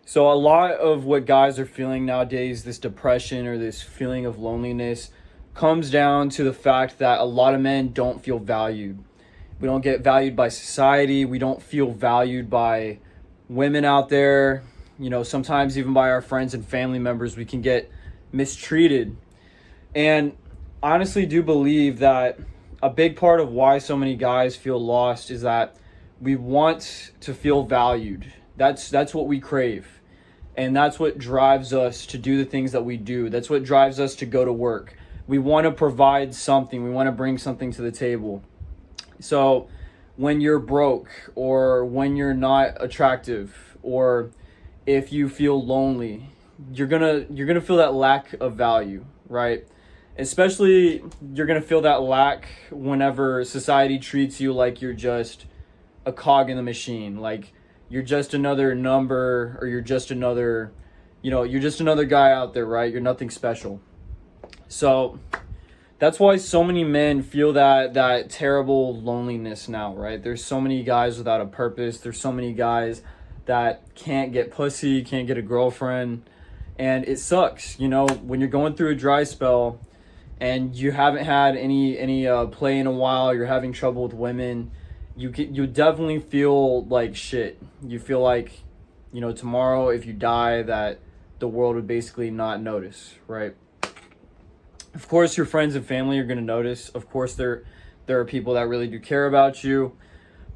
So a lot of what guys are feeling nowadays, this depression or this feeling of loneliness, comes down to the fact that a lot of men don't feel valued. We don't get valued by society. We don't feel valued by women out there. Sometimes even by our friends and family members, we can get mistreated. And I honestly do believe that a big part of why so many guys feel lost is that we want to feel valued. That's what we crave. And that's what drives us to do the things that we do. That's what drives us to go to work. We want to provide something. We want to bring something to the table. So when you're broke, or when you're not attractive, or if you feel lonely, you're gonna feel that lack of value, right? Especially you're gonna feel that lack whenever society treats you like you're just a cog in the machine, like you're just another number, or you're just another guy out there, right? You're nothing special. So that's why so many men feel that terrible loneliness now, right? There's so many guys without a purpose. There's so many guys that can't get pussy, can't get a girlfriend, and it sucks. When you're going through a dry spell and you haven't had any play in a while, you're having trouble with women, you definitely feel like shit. You feel like, tomorrow if you die, that the world would basically not notice, right? Of course, your friends and family are going to notice. Of course, there are people that really do care about you,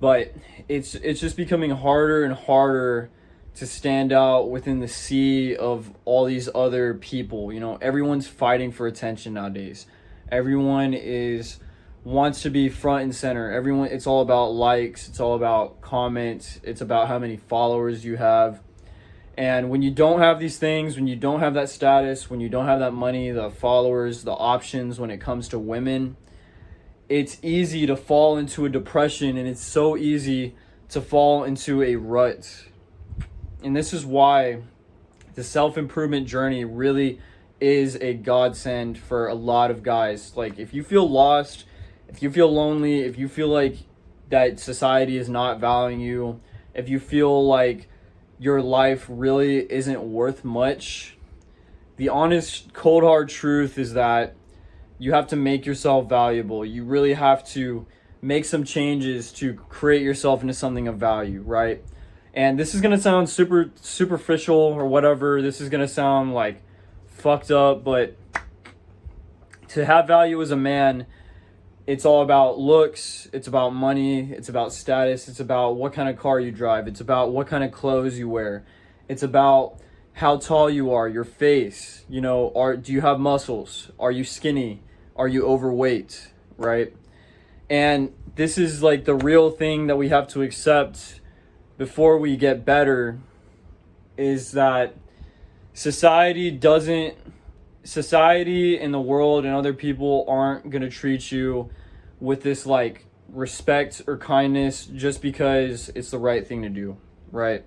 but it's just becoming harder and harder to stand out within the sea of all these other people. Everyone's fighting for attention nowadays. Everyone is wants to be front and center. It's all about likes, it's all about comments, it's about how many followers you have. And when you don't have these things, when you don't have that status, when you don't have that money, the followers, the options when it comes to women, it's easy to fall into a depression, and it's so easy to fall into a rut. And this is why the self-improvement journey really is a godsend for a lot of guys. Like, if you feel lost, if you feel lonely, if you feel like that society is not valuing you, if you feel like your life really isn't worth much, the honest, cold hard truth is that you have to make yourself valuable. You really have to make some changes to create yourself into something of value, right? And this is going to sound super superficial or whatever. This is going to sound like fucked up, but to have value as a man, it's all about looks, it's about money, it's about status, it's about what kind of car you drive, it's about what kind of clothes you wear, it's about how tall you are, your face, do you have muscles, are you skinny, are you overweight, right? And this is like the real thing that we have to accept before we get better, is that society in the world and other people aren't going to treat you with this like respect or kindness just because it's the right thing to do, right?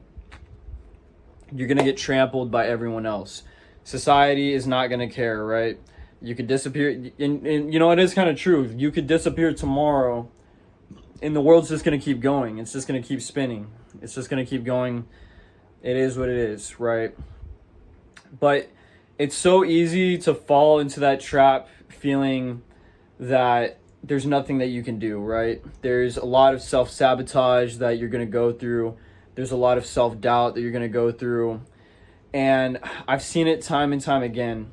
You're going to get trampled by everyone else. Society is not going to care, right? You could disappear, and it is kind of true. You could disappear tomorrow and the world's just going to keep going. It's just going to keep spinning. It's just going to keep going. It is what it is, right? But it's so easy to fall into that trap, feeling that there's nothing that you can do, right? There's a lot of self-sabotage that you're going to go through. There's a lot of self-doubt that you're going to go through. And I've seen it time and time again.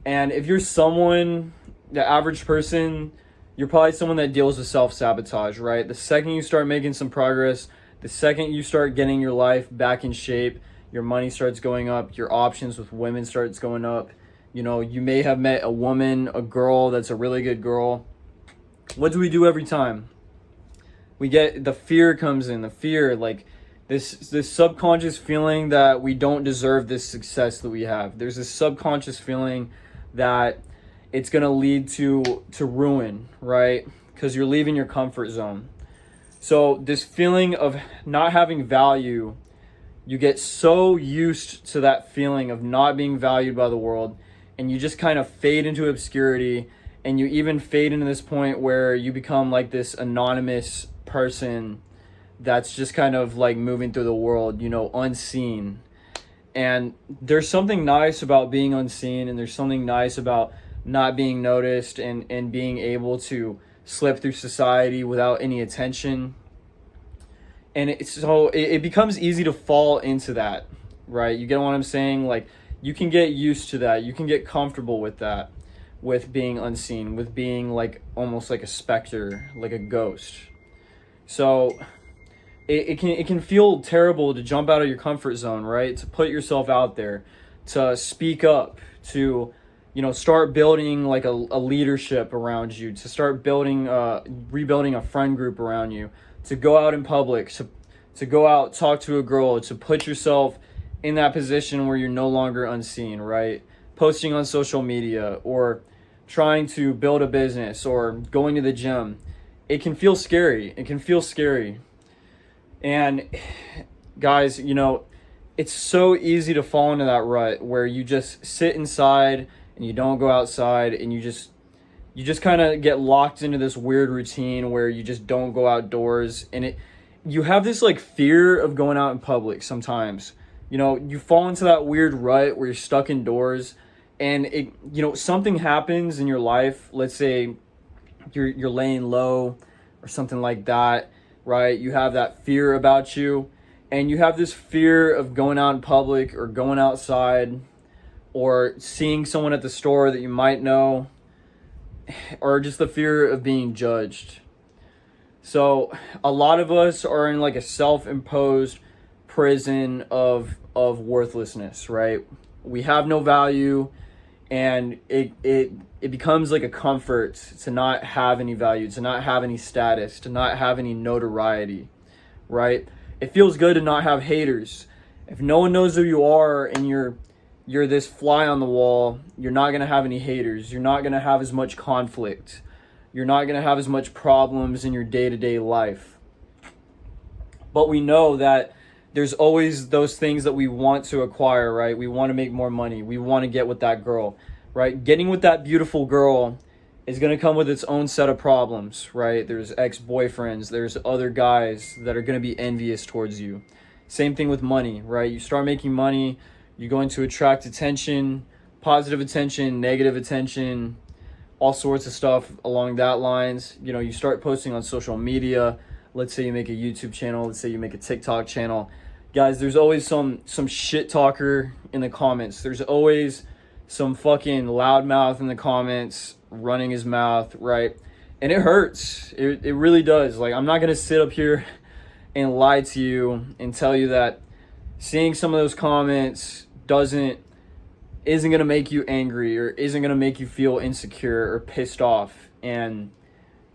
And if you're the average person, you're probably someone that deals with self-sabotage, right? The second you start making some progress, the second you start getting your life back in shape, your money starts going up, your options with women starts going up. You may have met a woman, a girl that's a really good girl. What do we do every time? We get the fear comes in, the fear, like this subconscious feeling that we don't deserve this success that we have. There's this subconscious feeling that it's going to lead to ruin, right? Because you're leaving your comfort zone. So this feeling of not having value, you get so used to that feeling of not being valued by the world, and you just kind of fade into obscurity, and you even fade into this point where you become like this anonymous person that's just kind of like moving through the world, unseen. And there's something nice about being unseen, and there's something nice about not being noticed, and being able to slip through society without any attention. And it becomes easy to fall into that, right? You get what I'm saying? Like, you can get used to that. You can get comfortable with that, with being unseen, with being like almost like a specter, like a ghost. So it can feel terrible to jump out of your comfort zone, right? To put yourself out there, to speak up, to start building like a leadership around you, to start building rebuilding a friend group around you, to go out in public, to go out, talk to a girl, to put yourself in that position where you're no longer unseen, right? Posting on social media, or trying to build a business, or going to the gym. It can feel scary. It can feel scary. And guys, it's so easy to fall into that rut where you just sit inside and you don't go outside, and you just kind of get locked into this weird routine where you just don't go outdoors, and you have this like fear of going out in public sometimes. You fall into that weird rut where you're stuck indoors, and something happens in your life. Let's say you're laying low or something like that, right? You have that fear about you, and you have this fear of going out in public, or going outside, or seeing someone at the store that you might know, or just the fear of being judged. So a lot of us are in like a self-imposed prison of worthlessness, right? We have no value, and it becomes like a comfort to not have any value, to not have any status, to not have any notoriety, right? It feels good to not have haters. If no one knows who you are, and you're this fly on the wall, you're not going to have any haters. You're not going to have as much conflict. You're not going to have as much problems in your day-to-day life. But we know that there's always those things that we want to acquire, right? We want to make more money. We want to get with that girl, right? Getting with that beautiful girl is going to come with its own set of problems, right? There's ex-boyfriends, there's other guys that are going to be envious towards you. Same thing with money, right? You start making money, you're going to attract attention, positive attention, negative attention, all sorts of stuff along that lines. You start posting on social media. Let's say you make a YouTube channel, let's say you make a TikTok channel. Guys, there's always some shit talker in the comments. There's always some fucking loudmouth in the comments running his mouth, right? And it hurts. It really does. Like, I'm not going to sit up here and lie to you and tell you that seeing some of those comments isn't going to make you angry, or isn't going to make you feel insecure or pissed off. And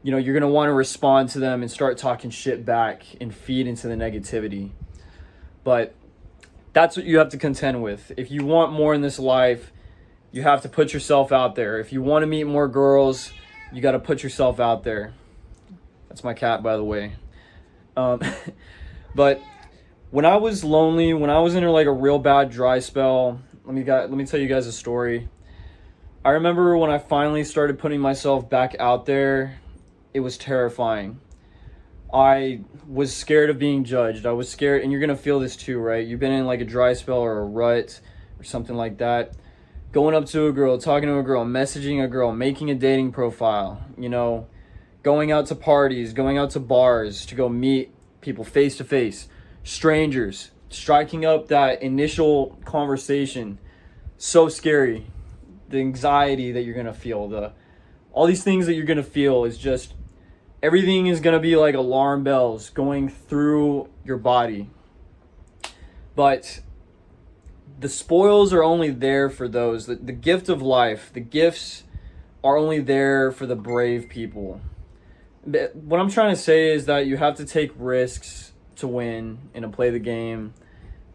you're going to want to respond to them and start talking shit back and feed into the negativity. But that's what you have to contend with. If you want more in this life, you have to put yourself out there. If you want to meet more girls, you got to put yourself out there. That's my cat, by the way. But when I was lonely, when I was in like a real bad dry spell, let me tell you guys a story. I remember when I finally started putting myself back out there, it was terrifying. I was scared of being judged. I was scared, and you're going to feel this too, right? You've been in like a dry spell or a rut or something like that. Going up to a girl, talking to a girl, messaging a girl, making a dating profile, going out to parties, going out to bars to go meet people face to face, strangers, striking up that initial conversation. So scary. The anxiety that you're going to feel, all these things that you're going to feel is just, everything is going to be like alarm bells going through your body. But the spoils are only there for those, the gift of life, the gifts are only there for the brave people. But what I'm trying to say is that you have to take risks to win and to play the game.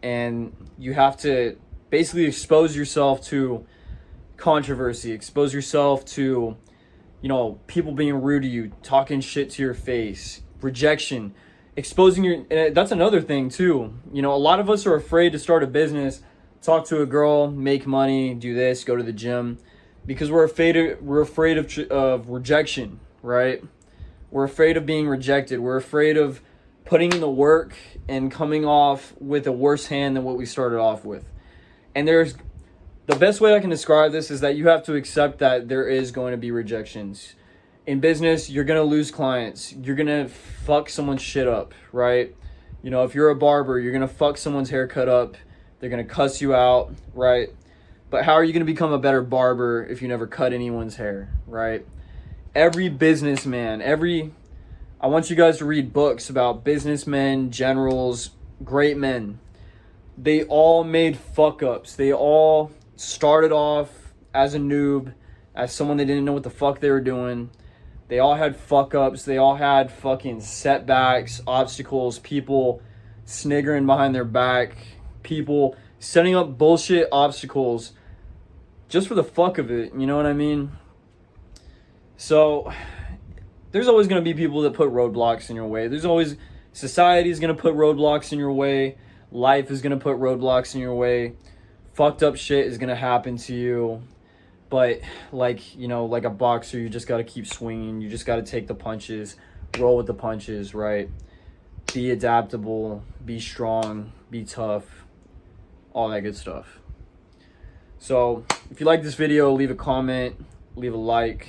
And you have to basically expose yourself to controversy, expose yourself to people being rude to you, talking shit to your face, rejection, exposing and that's another thing too. A lot of us are afraid to start a business, talk to a girl, make money, do this, go to the gym, because we're afraid of rejection, right? We're afraid of being rejected. We're afraid of putting in the work and coming off with a worse hand than what we started off with. And there's the best way I can describe this is that you have to accept that there is going to be rejections. In business, you're going to lose clients. You're going to fuck someone's shit up, right? You know, if you're a barber, you're going to fuck someone's haircut up. They're going to cuss you out, right? But how are you going to become a better barber if you never cut anyone's hair, right? Every businessman, I want you guys to read books about businessmen, generals, great men. They all made fuck ups. They all started off as a noob, as someone that didn't know what the fuck they were doing. They all had fuck ups. They all had fucking setbacks, obstacles, people sniggering behind their back, people setting up bullshit obstacles just for the fuck of it. You know what I mean? So there's always going to be people that put roadblocks in your way. Society is going to put roadblocks in your way. Life is going to put roadblocks in your way. Fucked up shit is going to happen to you. But like a boxer, you just got to keep swinging. You just got to take the punches, roll with the punches, right? Be adaptable, be strong, be tough, all that good stuff. So if you like this video, leave a comment, leave a like.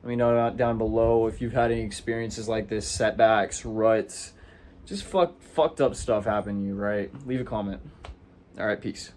Let me know down below if you've had any experiences like this, setbacks, ruts, just fucked up stuff happen to you, right? Leave a comment. All right, peace.